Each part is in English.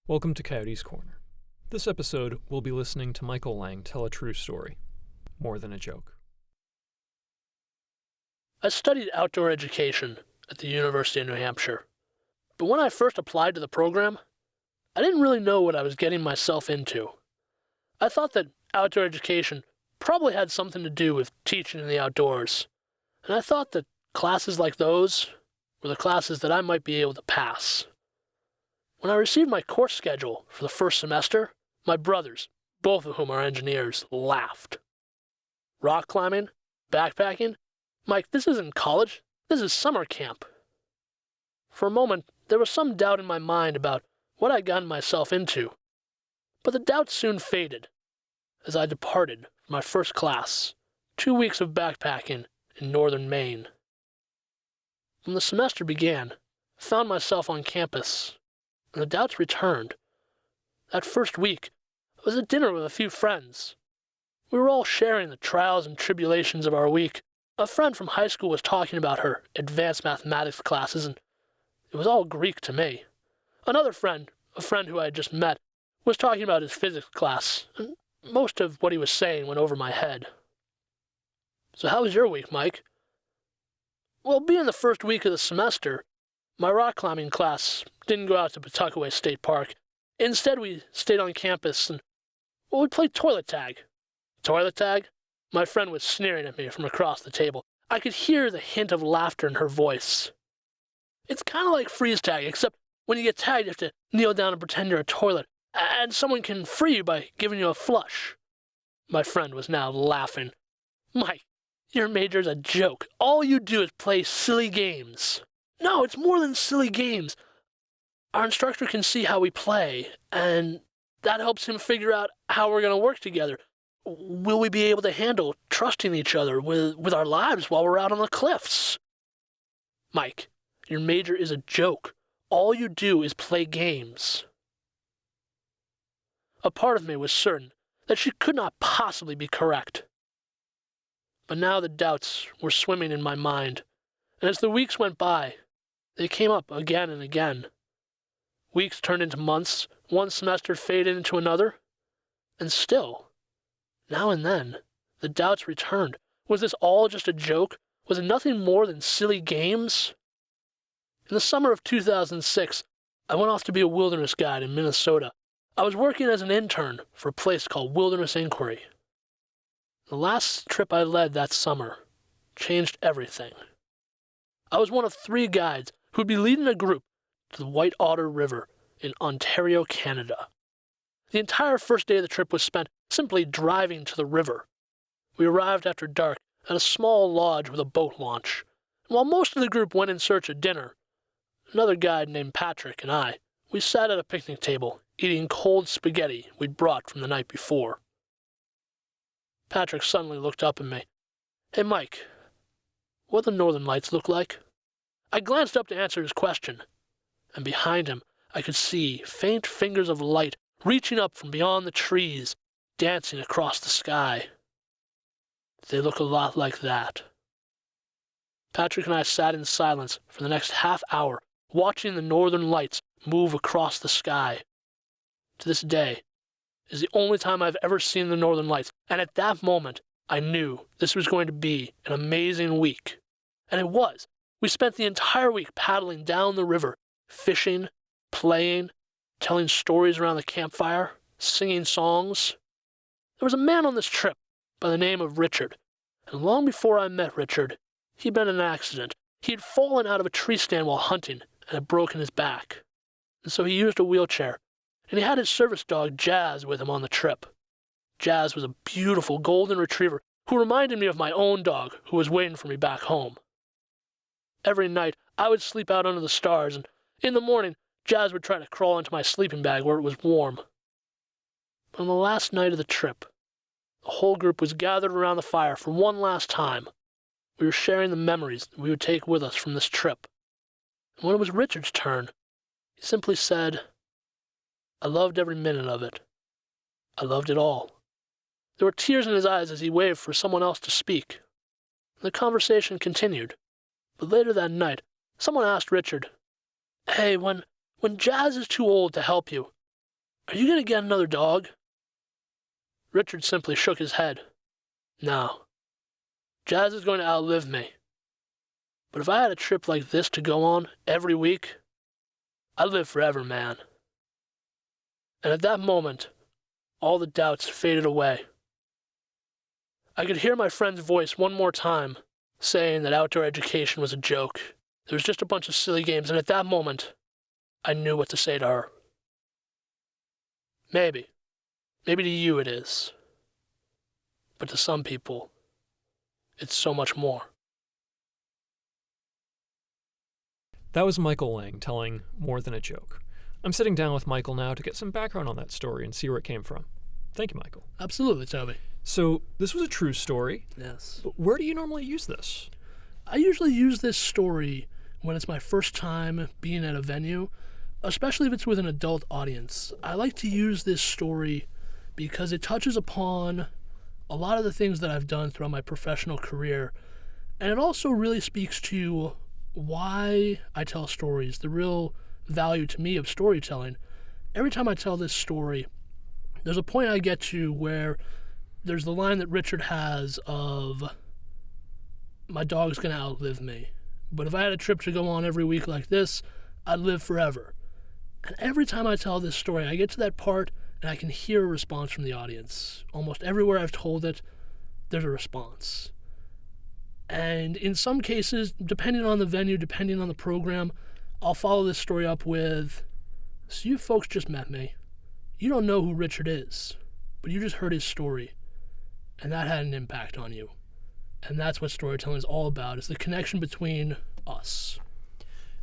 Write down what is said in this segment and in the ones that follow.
Welcome to Coyote's Corner. This episode, we'll be listening to Michael Lang tell a true story. More than a joke. I studied outdoor education at the University of New Hampshire. But when I first applied to the program, I didn't really know what I was getting myself into. I thought that outdoor education probably had something to do with teaching in the outdoors, and I thought that classes like those were the classes that I might be able to pass. When I received my course schedule for the first semester, my brothers, both of whom are engineers, laughed. Rock climbing? Backpacking? Mike, this isn't college. This is summer camp. For a moment, there was some doubt in my mind about what I'd gotten myself into. But the doubt soon faded as I departed for my first class, 2 weeks of backpacking in northern Maine. When the semester began, I found myself on campus, and the doubts returned. That first week, I was at dinner with a few friends. We were all sharing the trials and tribulations of our week. A friend from high school was talking about her advanced mathematics classes, and it was all Greek to me. Another friend, a friend who I had just met, was talking about his physics class, and most of what he was saying went over my head. So how was your week, Mike? Well, being the first week of the semester, my rock climbing class didn't go out to Pawtuckaway State Park. Instead, we stayed on campus and, we played toilet tag. Toilet tag? My friend was sneering at me from across the table. I could hear the hint of laughter in her voice. It's kind of like freeze tag, except when you get tagged, you have to kneel down and pretend you're a toilet, and someone can free you by giving you a flush. My friend was now laughing. Mike, your major's a joke. All you do is play silly games. No, it's more than silly games. Our instructor can see how we play, and that helps him figure out how we're going to work together. Will we be able to handle trusting each other with our lives while we're out on the cliffs? Mike, your major is a joke. All you do is play games. A part of me was certain that she could not possibly be correct. But now the doubts were swimming in my mind, and as the weeks went by, they came up again and again. Weeks turned into months, one semester faded into another, and still, now and then, the doubts returned. Was this all just a joke? Was it nothing more than silly games? In the summer of 2006, I went off to be a wilderness guide in Minnesota. I was working as an intern for a place called Wilderness Inquiry. The last trip I led that summer changed everything. I was one of 3 guides who would be leading a group to the White Otter River in Ontario, Canada. The entire first day of the trip was spent simply driving to the river. We arrived after dark at a small lodge with a boat launch, and while most of the group went in search of dinner, another guide named Patrick and we sat at a picnic table eating cold spaghetti we'd brought from the night before. Patrick suddenly looked up at me. Hey, Mike, what do the northern lights look like? I glanced up to answer his question, and behind him I could see faint fingers of light reaching up from beyond the trees, dancing across the sky. They look a lot like that. Patrick and I sat in silence for the next half hour, watching the northern lights move across the sky. To this day, it is the only time I've ever seen the northern lights, and at that moment, I knew this was going to be an amazing week. And it was. We spent the entire week paddling down the river, fishing, playing, telling stories around the campfire, singing songs. There was a man on this trip by the name of Richard, and long before I met Richard, he'd been in an accident. He had fallen out of a tree stand while hunting and had broken his back. And so he used a wheelchair, and he had his service dog Jazz with him on the trip. Jazz was a beautiful golden retriever who reminded me of my own dog who was waiting for me back home. Every night, I would sleep out under the stars, and in the morning, Jazz would try to crawl into my sleeping bag where it was warm. But on the last night of the trip, the whole group was gathered around the fire for one last time. We were sharing the memories that we would take with us from this trip. And when it was Richard's turn, he simply said, I loved every minute of it. I loved it all. There were tears in his eyes as he waved for someone else to speak. The conversation continued. But later that night, someone asked Richard, Hey, when Jazz is too old to help you, Are you going to get another dog? Richard simply shook his head. No. Jazz is going to outlive me. But if I had a trip like this to go on every week, I'd live forever, man. And at that moment, all the doubts faded away. I could hear my friend's voice one more time, saying that outdoor education was a joke. It was just a bunch of silly games, and at that moment, I knew what to say to her. Maybe to you it is. But to some people, it's so much more. That was Michael Lang telling More Than a Joke. I'm sitting down with Michael now to get some background on that story and see where it came from. Thank you, Michael. Absolutely, Toby. So, this was a true story. Yes. But where do you normally use this? I usually use this story when it's my first time being at a venue, especially if it's with an adult audience. I like to use this story because it touches upon a lot of the things that I've done throughout my professional career, and it also really speaks to why I tell stories, the real value to me of storytelling. Every time I tell this story, there's a point I get to where there's the line that Richard has of, my dog's going to outlive me. But if I had a trip to go on every week like this, I'd live forever. And every time I tell this story, I get to that part and I can hear a response from the audience. Almost everywhere I've told it, there's a response. And in some cases, depending on the venue, depending on the program, I'll follow this story up with, so you folks just met me. You don't know who Richard is, but you just heard his story, and that had an impact on you. And that's what storytelling is all about, is the connection between us.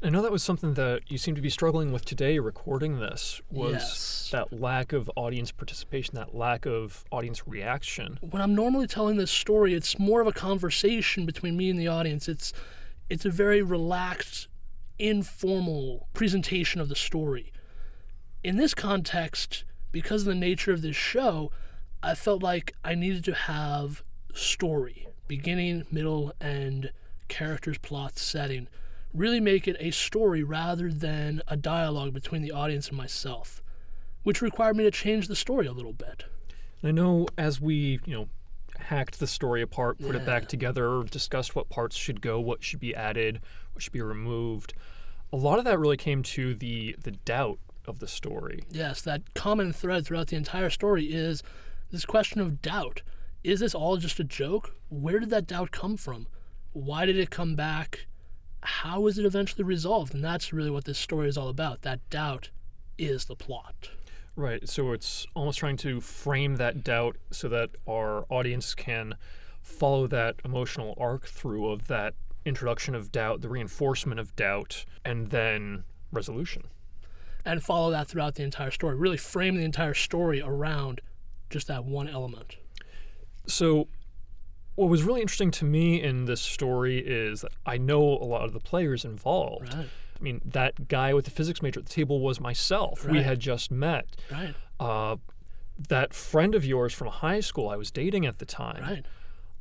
I know that was something that you seem to be struggling with today recording this, was Yes. that lack of audience participation, that lack of audience reaction. When I'm normally telling this story, it's more of a conversation between me and the audience. It's a very relaxed, informal presentation of the story. In this context, because of the nature of this show, I felt like I needed to have story, beginning, middle, end, characters, plot, setting. Really make it a story rather than a dialogue between the audience and myself, which required me to change the story a little bit. And I know as we, hacked the story apart, put it back together, discussed what parts should go, what should be added, what should be removed, a lot of that really came to the doubt of the story. Yes, that common thread throughout the entire story is this question of doubt. Is this all just a joke? Where did that doubt come from? Why did it come back? How is it eventually resolved? And that's really what this story is all about. That doubt is the plot. Right, so it's almost trying to frame that doubt so that our audience can follow that emotional arc through of that introduction of doubt, the reinforcement of doubt, and then resolution. And follow that throughout the entire story. Really frame the entire story around just that one element. So what was really interesting to me in this story is that I know a lot of the players involved. Right. I mean, that guy with the physics major at the table was myself. Right. We had just met. Right. That friend of yours from high school I was dating at the time.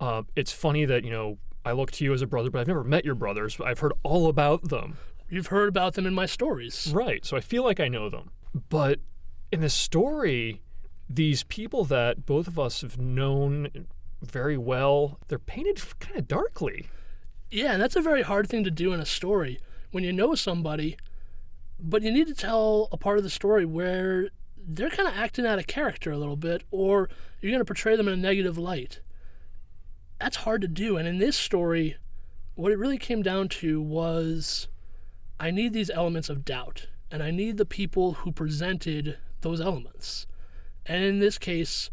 Right. It's funny that, I look to you as a brother, but I've never met your brothers. But I've heard all about them. You've heard about them in my stories. Right, so I feel like I know them. But in this story, these people that both of us have known very well, they're painted kind of darkly. Yeah, and that's a very hard thing to do in a story when you know somebody, but you need to tell a part of the story where they're kind of acting out of character a little bit, or you're going to portray them in a negative light. That's hard to do, and in this story, what it really came down to was I need these elements of doubt, and I need the people who presented those elements. And in this case,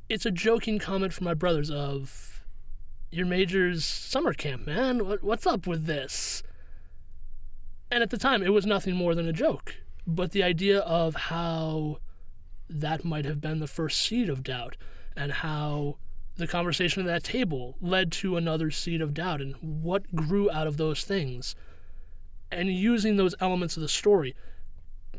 it's a joking comment from my brothers of, your major's summer camp, man. What's up with this? And at the time, it was nothing more than a joke. But the idea of how that might have been the first seed of doubt, and how the conversation at that table led to another seed of doubt, and what grew out of those things, and using those elements of the story,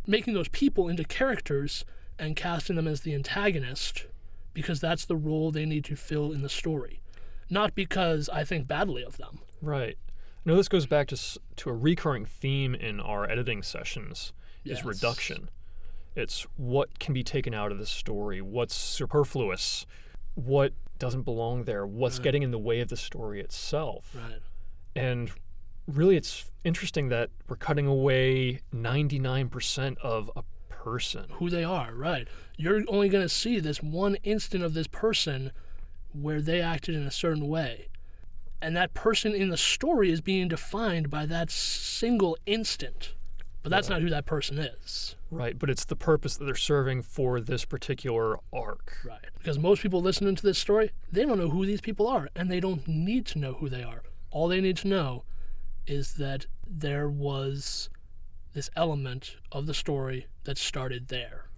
making those people into characters and casting them as the antagonist, because that's the role they need to fill in the story. Not because I think badly of them. Right. I know this goes back to a recurring theme in our editing sessions, Yes. is reduction. It's what can be taken out of the story, what's superfluous, what doesn't belong there, what's getting in the way of the story itself. Right. And really, it's interesting that we're cutting away 99% of a person. Who they are, right. You're only going to see this one instant of this person where they acted in a certain way. And that person in the story is being defined by that single instant. But that's not who that person is. Right, but it's the purpose that they're serving for this particular arc. Right. Because most people listening to this story, they don't know who these people are, and they don't need to know who they are. All they need to know is that there was this element of the story that started there.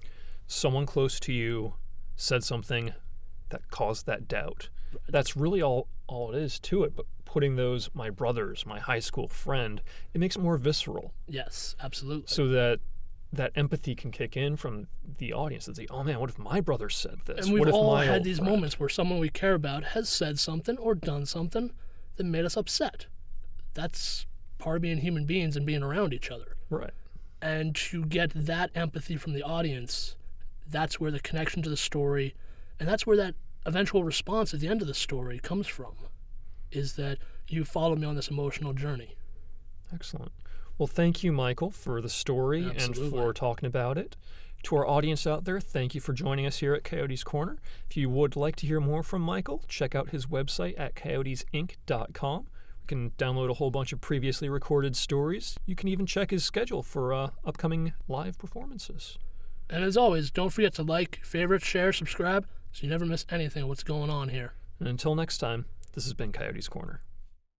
Someone close to you said something that caused that doubt. That's really all it is to it, but putting those, my brothers, my high school friend, it makes it more visceral. Yes, absolutely. So that empathy can kick in from the audience and say, oh man, what if my brother said this? And we've what if all my had old these friend? moments where someone we care about has said something or done something that made us upset. That's part of being human beings and being around each other. Right. And to get that empathy from the audience, that's where the connection to the story, and that's where that eventual response at the end of the story comes from, is that you followed me on this emotional journey. Excellent. Well, thank you, Michael, for the story Absolutely. and for talking about it. To our audience out there, thank you for joining us here at Coyote's Corner. If you would like to hear more from Michael, check out his website at coyotesinc.com. You can download a whole bunch of previously recorded stories. You can even check his schedule for upcoming live performances. And as always, don't forget to like, favorite, share, subscribe, so you never miss anything of what's going on here. And until next time, this has been Coyote's Corner.